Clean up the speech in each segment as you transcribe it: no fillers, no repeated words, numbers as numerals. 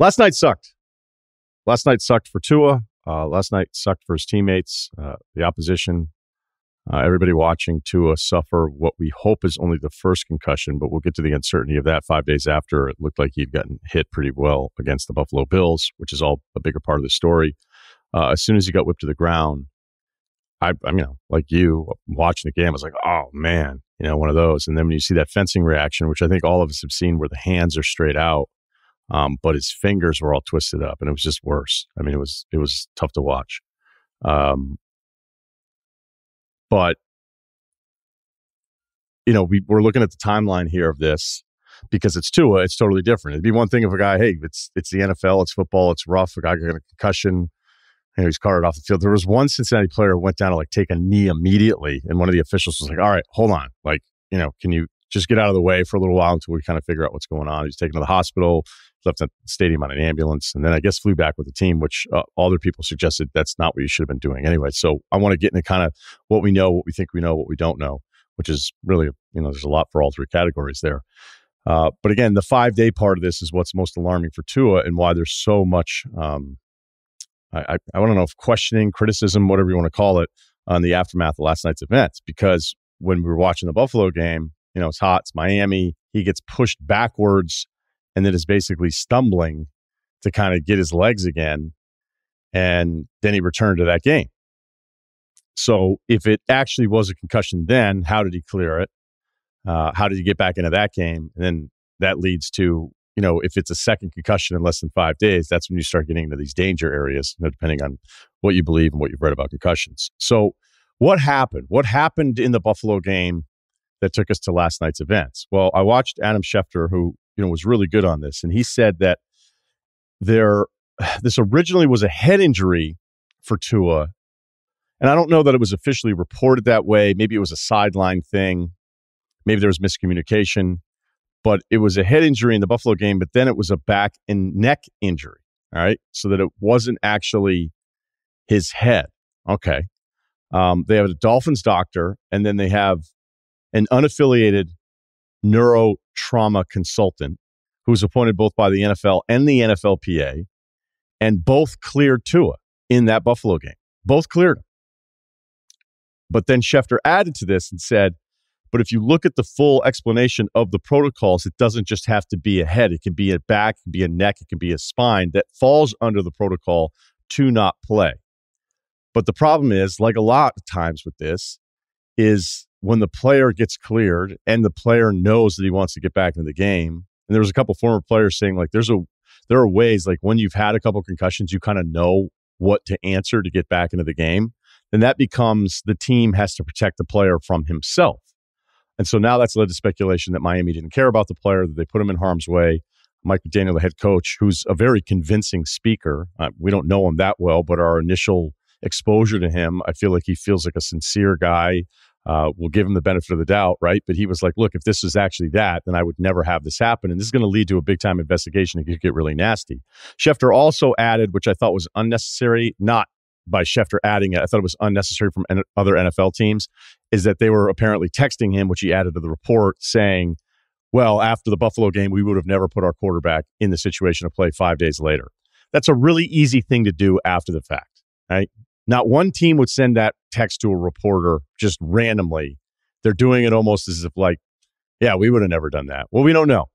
Last night sucked. Last night sucked for Tua. Last night sucked for his teammates, the opposition, everybody watching Tua suffer what we hope is only the first concussion, but we'll get to the uncertainty of that 5 days after. It looked like he'd gotten hit pretty well against the Buffalo Bills, which is all a bigger part of the story. As soon as he got whipped to the ground, I mean, like you, watching the game, I was like, oh, man, one of those. And then when you see that fencing reaction, which I think all of us have seen where the hands are straight out, but his fingers were all twisted up, and it was just worse. I mean, it was tough to watch. But, we're looking at the timeline here of this because it's Tua. It's totally different. It'd be one thing if a guy, hey, it's the NFL, it's football, it's rough. A guy got a concussion, he's carted off the field. There was one Cincinnati player who went down to take a knee immediately, and one of the officials was like, all right, hold on. Can you just get out of the way for a little while until we kind of figure out what's going on? He's taken to the hospital, left at the stadium on an ambulance, and then I guess flew back with the team, which other people suggested that's not what you should have been doing anyway. So I want to get into kind of what we know, what we think we know, what we don't know, which is really, there's a lot for all three categories there. But again, the 5-day part of this is what's most alarming for Tua and why there's so much, I don't know if questioning, criticism, whatever you want to call it, on the aftermath of last night's events. Because when we were watching the Buffalo game, it's hot, it's Miami, he gets pushed backwards and then is basically stumbling to kind of get his legs again. And then he returned to that game. So if it actually was a concussion then, how did he clear it? How did he get back into that game? And then that leads to, if it's a second concussion in less than 5 days, that's when you start getting into these danger areas, depending on what you believe and what you've read about concussions. So what happened? What happened in the Buffalo game that took us to last night's events? Well, I watched Adam Schefter, who was really good on this, and he said that this originally was a head injury for Tua, and I don't know that it was officially reported that way. Maybe it was a sideline thing. Maybe there was miscommunication, but it was a head injury in the Buffalo game, but then it was a back and neck injury, all right? So that it wasn't actually his head. Okay. They have a Dolphins doctor, and then they have an unaffiliated neurotrauma consultant who was appointed both by the NFL and the NFLPA, and both cleared Tua in that Buffalo game. Both cleared him. But then Schefter added to this and said, but if you look at the full explanation of the protocols, it doesn't just have to be a head. It can be a back, it can be a neck, it can be a spine that falls under the protocol to not play. But the problem is, like a lot of times with this, is when the player gets cleared and the player knows that he wants to get back into the game. And there was a couple former players saying, there are ways, when you've had a couple concussions, you kind of know what to answer to get back into the game. And that becomes the team has to protect the player from himself. And so now that's led to speculation that Miami didn't care about the player, that they put him in harm's way. Mike McDaniel, the head coach, who's a very convincing speaker. We don't know him that well, but our initial exposure to him, I feel like he feels like a sincere guy. We'll give him the benefit of the doubt, right? But he was like, look, if this is actually that, then I would never have this happen. And this is going to lead to a big-time investigation. It could get really nasty. Schefter also added, which I thought was unnecessary, not by Schefter adding it, I thought it was unnecessary from other NFL teams, is that they were apparently texting him, which he added to the report, saying, well, after the Buffalo game, we would have never put our quarterback in the situation to play 5 days later. That's a really easy thing to do after the fact, right? Not one team would send that text to a reporter just randomly. They're doing it almost as if yeah, we would have never done that. Well, we don't know.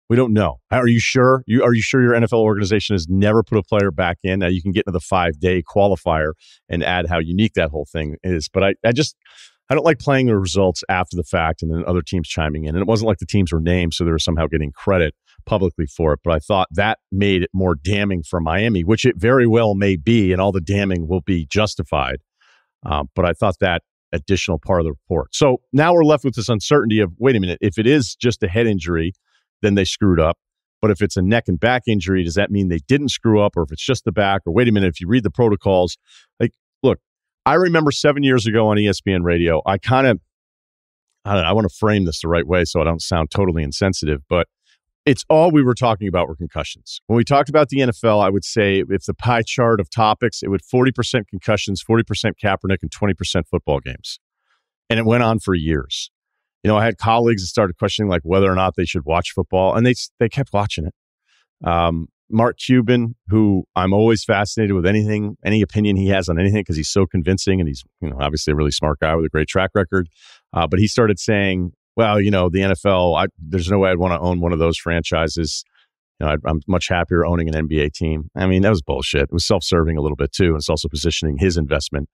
We don't know. Are you sure? Are you sure your NFL organization has never put a player back in? Now you can get into the 5-day qualifier and add how unique that whole thing is. But I don't like playing the results after the fact and then other teams chiming in. And it wasn't like the teams were named, so they were somehow getting credit publicly for it. But I thought that made it more damning for Miami, which it very well may be, and all the damning will be justified. But I thought that additional part of the report. So now we're left with this uncertainty of, wait a minute, if it is just a head injury, then they screwed up. But if it's a neck and back injury, does that mean they didn't screw up? Or if it's just the back? Or wait a minute, if you read the protocols, look, I remember 7 years ago on ESPN radio, I want to frame this the right way so I don't sound totally insensitive, but it's all we were talking about were concussions. When we talked about the NFL, I would say if the pie chart of topics, it would 40% concussions, 40% Kaepernick, and 20% football games. And it went on for years. I had colleagues that started questioning whether or not they should watch football, and they kept watching it. Mark Cuban, who I'm always fascinated with any opinion he has on anything because he's so convincing and he's obviously a really smart guy with a great track record. But he started saying, well, the NFL, there's no way I'd want to own one of those franchises. I'm much happier owning an NBA team. I mean, that was bullshit. It was self-serving a little bit too. And it's also positioning his investment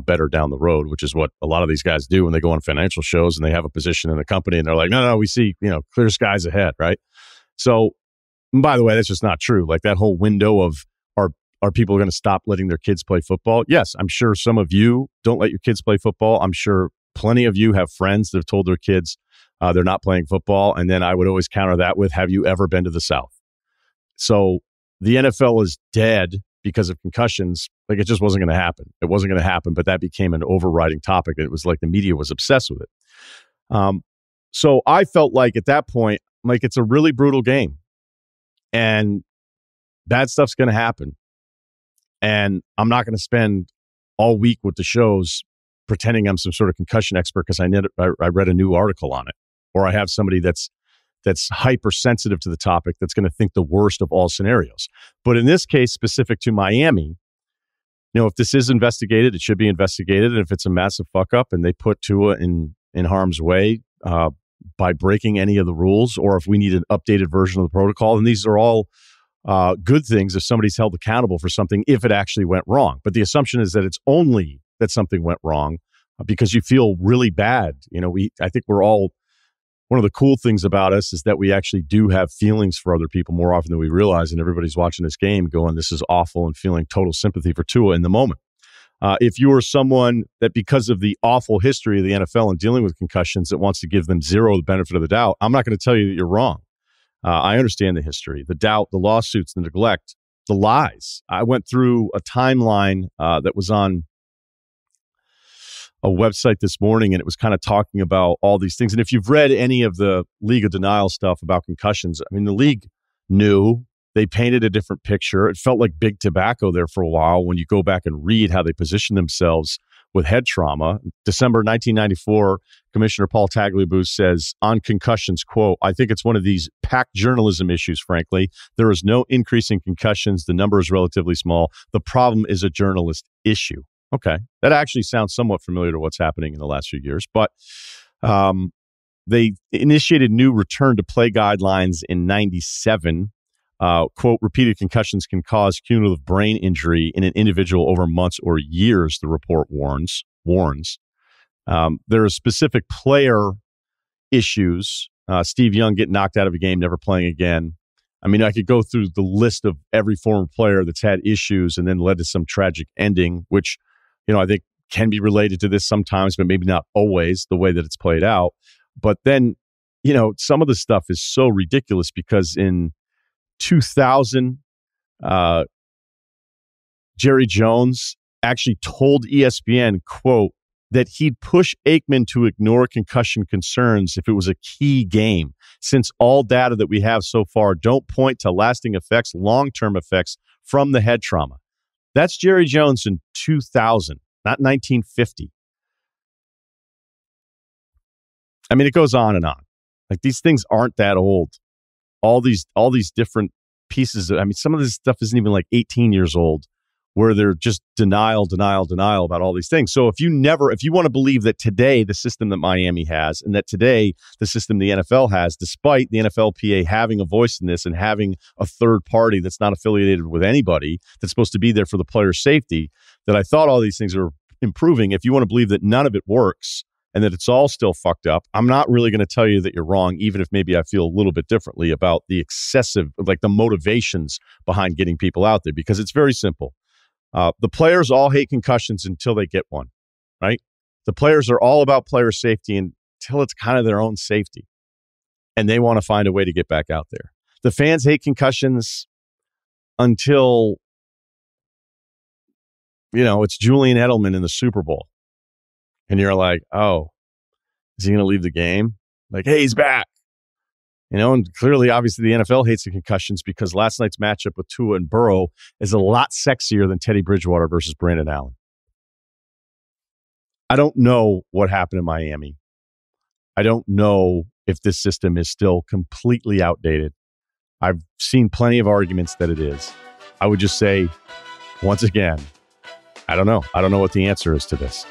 better down the road, which is what a lot of these guys do when they go on financial shows and they have a position in the company and they're like, no, we see, clear skies ahead, right? So, by the way, that's just not true. Like that whole window of are people going to stop letting their kids play football? Yes, I'm sure some of you don't let your kids play football. I'm sure plenty of you have friends that have told their kids they're not playing football. And then I would always counter that with, have you ever been to the South? So the NFL is dead because of concussions. Like it just wasn't going to happen. It wasn't going to happen, but that became an overriding topic. It was like the media was obsessed with it. So I felt like at that point, like it's a really brutal game. And bad stuff's going to happen. And I'm not going to spend all week with the shows pretending I'm some sort of concussion expert because I read a new article on it, or I have somebody that's hypersensitive to the topic that's going to think the worst of all scenarios. But in this case, specific to Miami, if this is investigated, it should be investigated. And if it's a massive fuck up and they put Tua in harm's way by breaking any of the rules, or if we need an updated version of the protocol, and these are all good things if somebody's held accountable for something if it actually went wrong. But the assumption is that it's only that something went wrong because you feel really bad. I think we're all, one of the cool things about us is that we actually do have feelings for other people more often than we realize. And everybody's watching this game going, this is awful, and feeling total sympathy for Tua in the moment. If you are someone that because of the awful history of the NFL and dealing with concussions that wants to give them zero the benefit of the doubt, I'm not going to tell you that you're wrong. I understand the history, the doubt, the lawsuits, the neglect, the lies. I went through a timeline that was on a website this morning, and it was kind of talking about all these things. And if you've read any of the League of Denial stuff about concussions, I mean, the league knew. They painted a different picture. It felt like big tobacco there for a while when you go back and read how they positioned themselves with head trauma. December 1994, Commissioner Paul Tagliabue says on concussions, quote, I think it's one of these packed journalism issues, frankly. There is no increase in concussions. The number is relatively small. The problem is a journalist issue. Okay. That actually sounds somewhat familiar to what's happening in the last few years. But they initiated new return to play guidelines in 97. Quote, repeated concussions can cause cumulative brain injury in an individual over months or years, the report warns. There are specific player issues. Steve Young getting knocked out of a game, never playing again. I mean, I could go through the list of every former player that's had issues and then led to some tragic ending, which, I think can be related to this sometimes, but maybe not always the way that it's played out. But then, some of the stuff is so ridiculous because in 2000, Jerry Jones actually told ESPN, quote, that he'd push Aikman to ignore concussion concerns if it was a key game, since all data that we have so far don't point to lasting effects, long-term effects from the head trauma. That's Jerry Jones in 2000, not 1950. I mean, it goes on and on. Like, these things aren't that old. All these different pieces. Some of this stuff isn't even like 18 years old, where they're just denial about all these things. So if you want to believe that today the system that Miami has and that today the system the NFL has, despite the NFLPA having a voice in this and having a third party that's not affiliated with anybody that's supposed to be there for the player's safety, that I thought all these things are improving. If you want to believe that none of it works and that it's all still fucked up, I'm not really going to tell you that you're wrong, even if maybe I feel a little bit differently about the excessive, like the motivations behind getting people out there, because it's very simple. The players all hate concussions until they get one, right? The players are all about player safety until it's kind of their own safety, and they want to find a way to get back out there. The fans hate concussions until, it's Julian Edelman in the Super Bowl. And you're like, oh, is he going to leave the game? Like, hey, he's back. And clearly, obviously, the NFL hates the concussions because last night's matchup with Tua and Burrow is a lot sexier than Teddy Bridgewater versus Brandon Allen. I don't know what happened in Miami. I don't know if this system is still completely outdated. I've seen plenty of arguments that it is. I would just say, once again, I don't know. I don't know what the answer is to this.